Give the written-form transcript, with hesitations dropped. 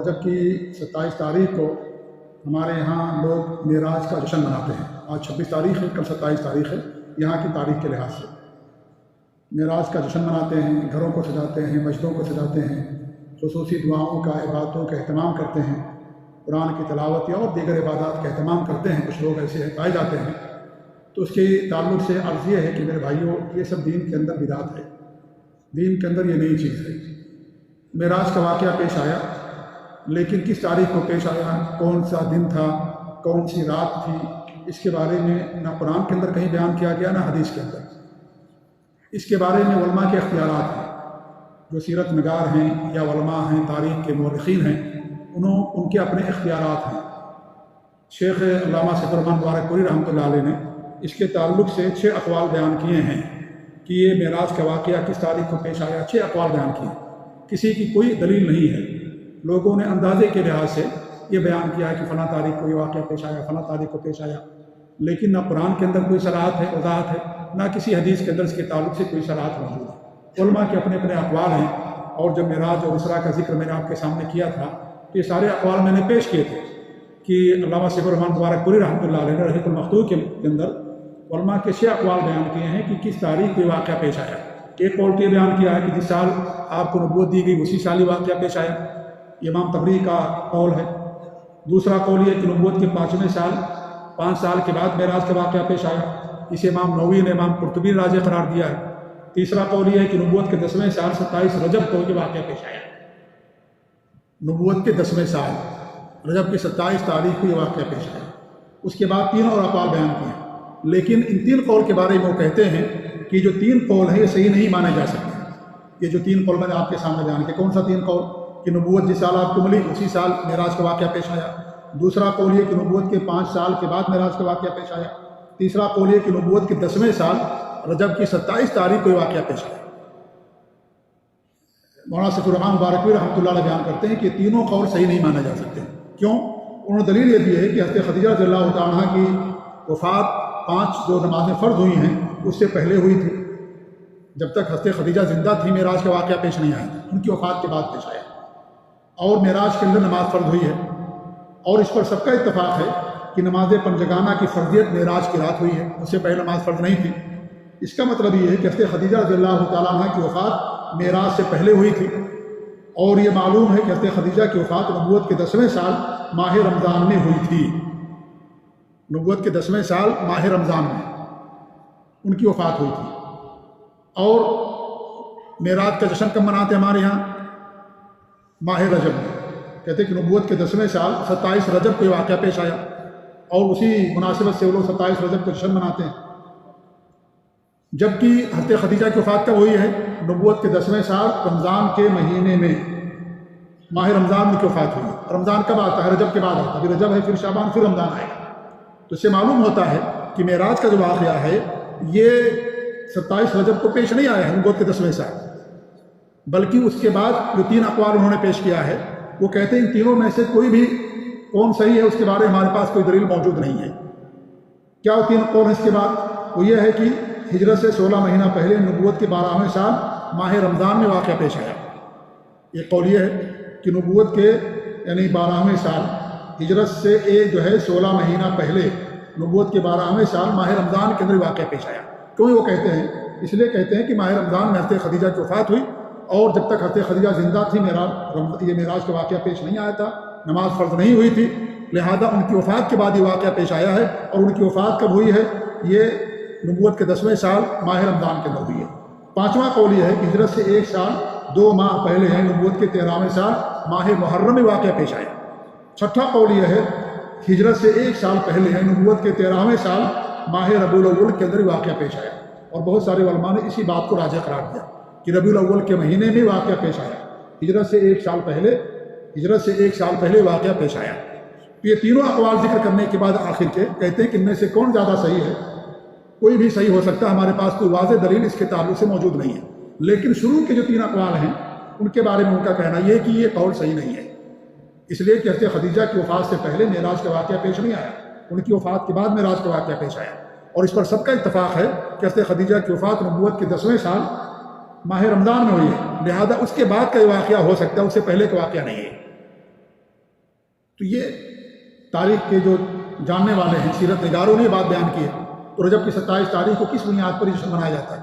رجب کی 27 تاریخ کو ہمارے یہاں لوگ معراج کا جشن مناتے ہیں۔ آج 26 تاریخ ہے، کل 27 تاریخ ہے یہاں کی تاریخ کے لحاظ سے۔ معراج کا جشن مناتے ہیں، گھروں کو سجاتے ہیں، مسجدوں کو سجاتے ہیں، خصوصی دعاؤں کا، عبادتوں کا اہتمام کرتے ہیں، قرآن کی تلاوت یا اور دیگر عبادات کا اہتمام کرتے ہیں۔ کچھ لوگ ایسے پائے جاتے ہیں۔ تو اس کے تعلق سے عرض یہ ہے کہ میرے بھائیوں، یہ سب دین کے اندر بدعت ہے، دین کے اندر یہ نئی چیز ہے۔ معراج کا واقعہ پیش آیا، لیکن کس تاریخ کو پیش آیا، کون سا دن تھا، کون سی رات تھی، اس کے بارے میں نہ قرآن کے اندر کہیں بیان کیا گیا نہ حدیث کے اندر۔ اس کے بارے میں علماء کے اختیارات ہیں، جو سیرت نگار ہیں یا علماء ہیں، تاریخ کے مورخین ہیں، ان کے اپنے اختیارات ہیں۔ شیخ علامہ صفی الرحمن مبارک پوری رحمۃ اللہ علیہ نے اس کے تعلق سے 6 اقوال بیان کیے ہیں کہ یہ معراج کا واقعہ کس تاریخ کو پیش آیا۔ 6 اقوال بیان کیے، کسی کی کوئی دلیل نہیں ہے، لوگوں نے اندازے کے لحاظ سے یہ بیان کیا ہے کہ فلاں تاریخ کو یہ واقعہ پیش آیا، فلاں تاریخ کو پیش آیا، لیکن نہ قرآن کے اندر کوئی صراحت ہے، وضاحت ہے، نہ کسی حدیث کے اندر اس کے تعلق سے کوئی صراحت موجود ہے۔ علماء کے اپنے اپنے اقوال ہیں، اور جب معراج اور اسراء کا ذکر میں نے آپ کے سامنے کیا تھا تو یہ سارے اقوال میں نے پیش کیے تھے کہ علامہ صفی الرحمن مبارک پوری رحمۃ اللہ علیہ نے رحیق المختوم کے اندر علماء کے 6 اقوال بیان کیے ہیں کہ کس تاریخ کو یہ واقعہ پیش آیا۔ ایک قول یہ بیان کیا ہے کہ جس سال آپ کو نبوت دی گئی اسی سال یہ واقعہ پیش آیا، یہ امام طبری کا قول ہے۔ دوسرا قول یہ کہ نبوت کے 5ویں سال 5 سال کے بعد معراج کا واقعہ پیش آیا، اسے امام نووی نے، امام قرطبی نے راجح قرار دیا ہے۔ تیسرا قول یہ ہے کہ نبوت کے 10ویں سال 27 رجب کو یہ واقعہ پیش آیا، نبوت کے 10ویں سال رجب کی 27 تاریخ کو یہ واقعہ پیش آیا۔ اس کے بعد 3 اور اقوال بیان کیے، لیکن ان 3 قول کے بارے میں وہ کہتے ہیں کہ جو 3 قول ہیں یہ صحیح نہیں مانے جا سکتے۔ یہ جو 3 قول میں نے آپ کے سامنے بیان کیے، کون سا 3 قول؟ کہ نبوت جس سال آپ کو ملی اسی سال معراج کا واقعہ پیش آیا۔ دوسرا قول یہ کہ نبوت کے 5 سال کے بعد معراج کا واقعہ پیش آیا۔ تیسرا قول یہ کہ نبوت کے 10ویں سال رجب کی 27 تاریخ کو یہ واقعہ پیش آیا۔ مولانا صفی الرحمن مبارک رحمۃ اللہ علیہ بیان کرتے ہیں کہ یہ تینوں قول صحیح نہیں مانے جا سکتے۔ کیوں؟ انہوں نے دلیل یہ دی ہے کہ حضرت خدیجہ رضی اللہ تعالیٰ عنہ کی وفات 5 جو نمازیں فرض ہوئی ہیں اس سے پہلے ہوئی تھی۔ جب تک حضرت خدیجہ زندہ تھی معراج کا واقعہ پیش نہیں آیا تھا، ان کی وفات کے بعد پیش آیا، اور معراج کے اندر نماز فرض ہوئی ہے، اور اس پر سب کا اتفاق ہے کہ نماز پنجگانہ کی فرضیت معراج کی رات ہوئی ہے، اس سے پہلے نماز فرض نہیں تھی۔ اس کا مطلب یہ ہے کہ حضرت خدیجہ رضی اللہ تعالیٰ عنہ کی وفات معراج سے پہلے ہوئی تھی، اور یہ معلوم ہے کہ حضرت خدیجہ کی وفات نبوت کے 10ویں سال ماہ رمضان میں ہوئی تھی۔ نبوت کے 10ویں سال ماہ رمضان میں ان کی وفات ہوئی تھی۔ اور معراج کا جشن کب مناتے ہیں ہمارے یہاں؟ ماہ رجب میں۔ کہتے ہیں کہ نبوت کے 10ویں سال 27 رجب کو یہ واقعہ پیش آیا، اور اسی مناسبت سے وہ لوگ 27 رجب کو جشن مناتے ہیں۔ جبکہ حضرت خدیجہ کی وفات کب ہوئی ہے؟ نبوت کے 10ویں سال رمضان کے مہینے میں، ماہ رمضان میں کی وفات ہوئی ہے۔ رمضان کب آتا ہے؟ رجب کے بعد آتا ہے، ابھی رجب ہے، پھر شعبان، پھر رمضان آئے گا۔ تو اس سے معلوم ہوتا ہے کہ معراج کا جو واقعہ ہے یہ 27 رجب کو پیش نہیں آیا ہے نبوت کے 10ویں سال، بلکہ اس کے بعد جو 3 اقوال انہوں نے پیش کیا ہے وہ کہتے ہیں ان تینوں میں سے کوئی بھی کون صحیح ہے اس کے بارے میں ہمارے پاس کوئی دلیل موجود نہیں ہے۔ کیا وہ 3 قول ہیں اس کے بعد؟ وہ یہ ہے کہ ہجرت سے 16 مہینہ پہلے نبوت کے 12ویں سال ماہ رمضان میں واقعہ پیش آیا۔ ایک قول یہ ہے کہ نبوت کے یعنی 12ویں سال ہجرت سے جو ہے 16 مہینہ پہلے نبوت کے 12ویں سال ماہ رمضان کے اندر واقعہ پیش آیا۔ کیوں وہ کہتے ہیں؟ اس لیے کہتے ہیں کہ ماہ رمضان میں حضرت خدیجہ کی وفات ہوئی، اور جب تک حضرت خدیجہ زندہ تھی یہ معراج کا واقعہ پیش نہیں آیا تھا، نماز فرض نہیں ہوئی تھی، لہذا ان کی وفات کے بعد یہ واقعہ پیش آیا ہے۔ اور ان کی وفات کب ہوئی ہے؟ یہ نبوت کے 10ویں سال ماہ رمضان کے اندر ہوئی ہے۔ 5واں قول یہ ہے کہ ہجرت سے 1 سال 2 ماہ پہلے ہے نبوت کے 13ویں سال ماہ محرم میں واقعہ پیش آیا۔ 6واں قول یہ ہے ہجرت سے 1 سال پہلے ہے نبوت کے 13ویں سال ماہ ربیع الاول کے اندر واقعہ پیش آیا، اور بہت سارے علماء نے اسی بات کو راجح قرار دیا کہ ربیع الاول کے مہینے میں واقعہ پیش آیا، ہجرت سے 1 سال پہلے واقعہ پیش آیا۔ یہ تینوں اقوال ذکر کرنے کے بعد آخر کے کہتے ہیں کہ ان میں سے کون زیادہ صحیح ہے؟ کوئی بھی صحیح ہو سکتا ہے، ہمارے پاس کوئی واضح دلیل اس کے تعلق سے موجود نہیں ہے، لیکن شروع کے جو 3 اقوال ہیں ان کے بارے میں ان کا کہنا یہ کہ یہ قول صحیح نہیں ہے، اس لیے کہ حضرت خدیجہ کی وفات سے پہلے معراج کا واقعہ پیش نہیں آیا، ان کی وفات کے بعد معراج کا واقعہ پیش آیا، اور اس پر سب کا اتفاق ہے کہ حضرت خدیجہ کی وفات نبوت کے 10ویں سال ماہ رمضان میں ہوئی ہے، لہذا اس کے بعد کا یہ واقعہ ہو سکتا ہے، اس سے پہلے کا واقعہ نہیں ہے۔ تو یہ تاریخ کے جو جاننے والے ہیں، سیرت نگاروں نے یہ بات بیان کی ہے۔ تو رجب کی 27 تاریخ کو کس بنیاد پر یہ جشن منایا جاتا ہے؟